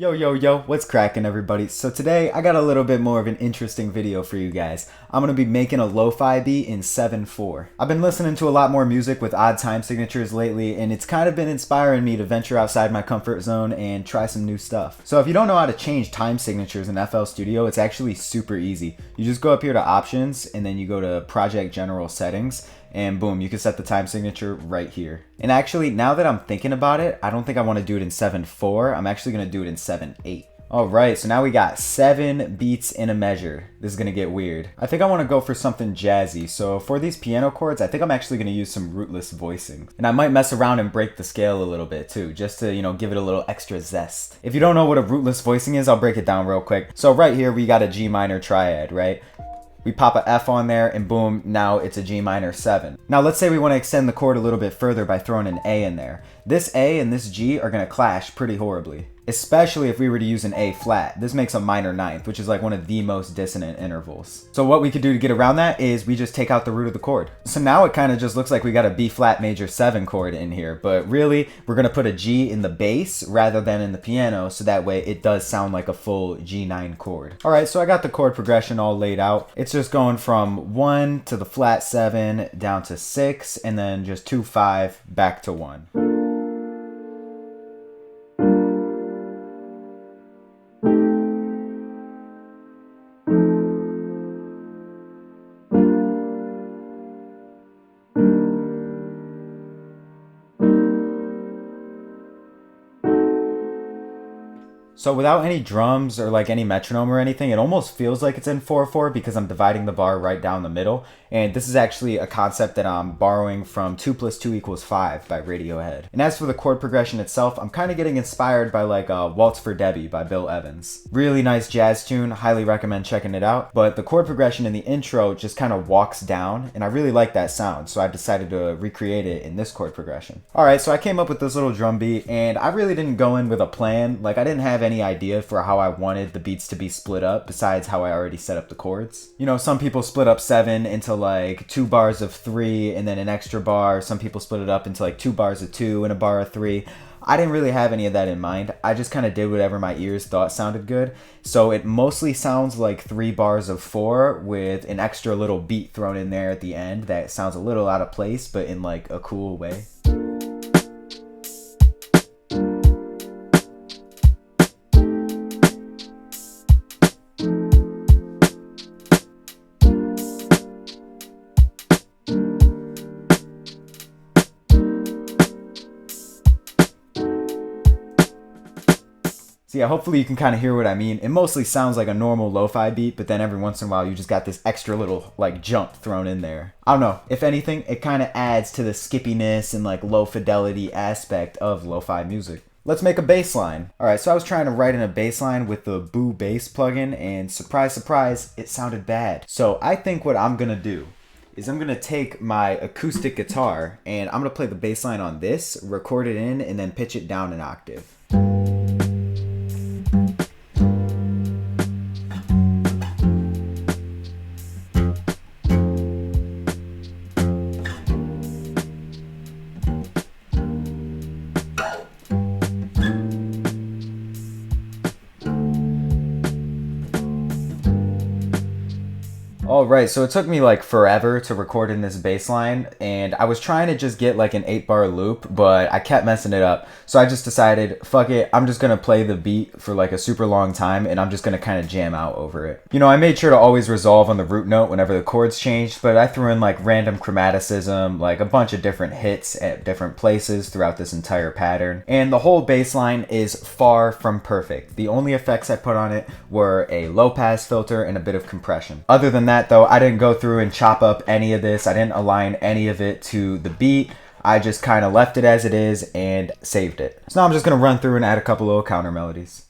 Yo, yo, yo, what's cracking, everybody? So today I got a little bit more of an interesting video for you guys. I'm gonna be making a lo-fi beat in 7/4. I've been listening to a lot more music with odd time signatures lately, and it's kind of been inspiring me to venture outside my comfort zone and try some new stuff. So if you don't know how to change time signatures in FL Studio, it's actually super easy. You just go up here to Options, and then you go to Project General Settings, and boom, you can set the time signature right here. And actually, now that I'm thinking about it, I don't think I want to do it in 7/4. I'm actually going to do it in 7/8. Alright, so now we got 7 beats in a measure. This is going to get weird. I think I want to go for something jazzy, so for these piano chords, I think I'm actually going to use some rootless voicing. And I might mess around and break the scale a little bit too, just to, give it a little extra zest. If you don't know what a rootless voicing is, I'll break it down real quick. So right here, we got a G minor triad, right? We pop a F on there and boom, now it's a G minor 7. Now let's say we want to extend the chord a little bit further by throwing an A in there. This A and this G are going to clash pretty horribly, especially if we were to use an A flat. This makes a minor ninth, which is like one of the most dissonant intervals. So what we could do to get around that is we just take out the root of the chord. So now it kind of just looks like we got a B flat major 7 chord in here, but really we're going to put a G in the bass rather than in the piano, so that way it does sound like a full G9 chord. Alright, so I got the chord progression all laid out. It's just going from 1 to the flat 7 down to 6 and then just 2, 5 back to 1. So without any drums or like any metronome or anything, it almost feels like it's in 4/4 because I'm dividing the bar right down the middle. And this is actually a concept that I'm borrowing from 2 + 2 = 5 by Radiohead. And as for the chord progression itself, I'm kind of getting inspired by like Waltz for Debbie by Bill Evans. Really nice jazz tune, highly recommend checking it out. But the chord progression in the intro just kind of walks down, and I really like that sound, so I decided to recreate it in this chord progression. Alright, so I came up with this little drum beat, and I really didn't go in with a plan. Like, I didn't have any idea for how I wanted the beats to be split up besides how I already set up the chords. Some people split up 7 into like 2 bars of 3 and then an extra bar. Some people split it up into like 2 bars of 2 and a bar of 3. I didn't really have any of that in mind. I just kind of did whatever my ears thought sounded good. So it mostly sounds like 3 bars of 4 with an extra little beat thrown in there at the end that sounds a little out of place, but in like a cool way. So yeah, hopefully you can kind of hear what I mean. It mostly sounds like a normal lo-fi beat, but then every once in a while you just got this extra little like jump thrown in there. I don't know, if anything, it kind of adds to the skippiness and like low fidelity aspect of lo-fi music. Let's make a bass line. Alright, so I was trying to write in a bass line with the Boo Bass plugin, and surprise, surprise, it sounded bad. So I think what I'm gonna do is I'm gonna take my acoustic guitar and I'm gonna play the bass line on this, record it in, and then pitch it down an octave. Alright, so it took me like forever to record in this bass line, and I was trying to just get like an 8-bar loop, but I kept messing it up. So I just decided, fuck it, I'm just gonna play the beat for like a super long time, and I'm just gonna kind of jam out over it. I made sure to always resolve on the root note whenever the chords changed, but I threw in like random chromaticism, like a bunch of different hits at different places throughout this entire pattern. And the whole bass line is far from perfect. The only effects I put on it were a low pass filter and a bit of compression. Other than that though, I didn't go through and chop up any of this. I didn't align any of it to the beat. I just kind of left it as it is and saved it. So now I'm just going to run through and add a couple little counter melodies.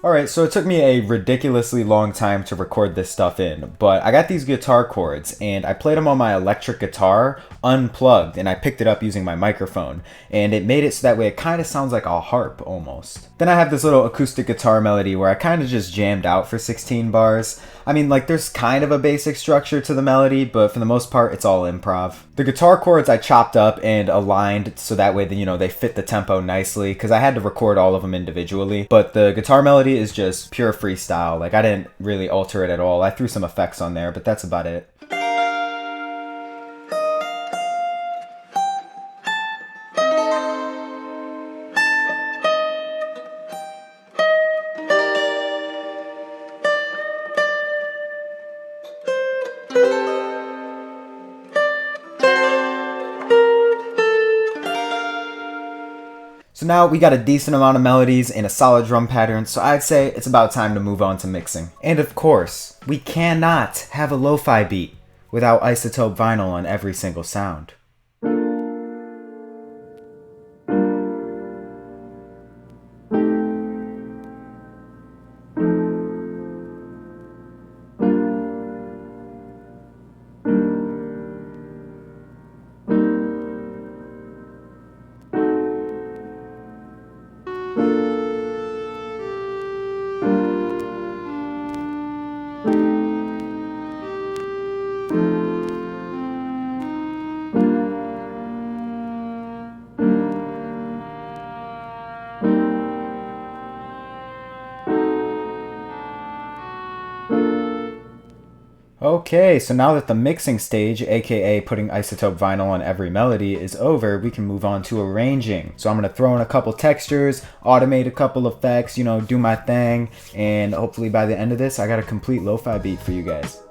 Alright, so it took me a ridiculously long time to record this stuff in, but I got these guitar chords and I played them on my electric guitar unplugged, and I picked it up using my microphone, and it made it so that way it kind of sounds like a harp almost. Then I have this little acoustic guitar melody where I kind of just jammed out for 16 bars. I mean, like, there's kind of a basic structure to the melody, but for the most part it's all improv. The guitar chords I chopped up and aligned so that way, they fit the tempo nicely, because I had to record all of them individually, but the guitar melody is just pure freestyle. Like, I didn't really alter it at all. I threw some effects on there, but that's about it. So now we got a decent amount of melodies and a solid drum pattern, so I'd say it's about time to move on to mixing. And of course, we cannot have a lo-fi beat without isotope vinyl on every single sound. Okay, so now that the mixing stage, aka putting isotope vinyl on every melody, is over, we can move on to arranging. So I'm going to throw in a couple textures, automate a couple effects, do my thing, and hopefully by the end of this I got a complete lo-fi beat for you guys.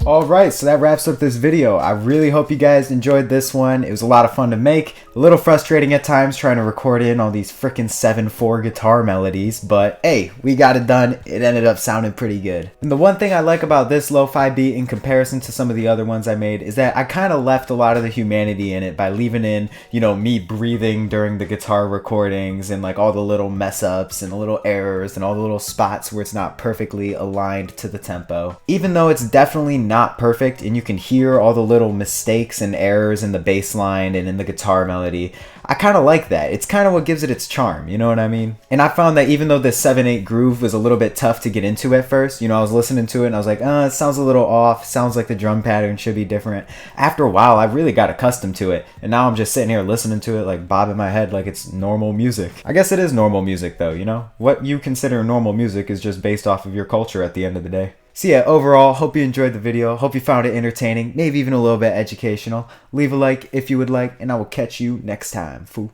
Alright, so that wraps up this video. I really hope you guys enjoyed this one. It was a lot of fun to make. A little frustrating at times trying to record in all these frickin' 7/4 guitar melodies, but hey, we got it done. It ended up sounding pretty good. And the one thing I like about this lo-fi beat in comparison to some of the other ones I made is that I kind of left a lot of the humanity in it by leaving in, me breathing during the guitar recordings and like all the little mess ups and the little errors and all the little spots where it's not perfectly aligned to the tempo. Even though it's definitely not perfect and you can hear all the little mistakes and errors in the bass line and in the guitar melody, I kind of like that. It's kind of what gives it its charm, you know what I mean? And I found that even though this 7/8 groove was a little bit tough to get into at first, I was listening to it and I was like, it sounds a little off, sounds like the drum pattern should be different. After a while, I really got accustomed to it, and now I'm just sitting here listening to it, like bobbing my head like it's normal music. I guess it is normal music though, What you consider normal music is just based off of your culture at the end of the day. So yeah, overall, hope you enjoyed the video. Hope you found it entertaining, maybe even a little bit educational. Leave a like if you would like, and I will catch you next time, fool.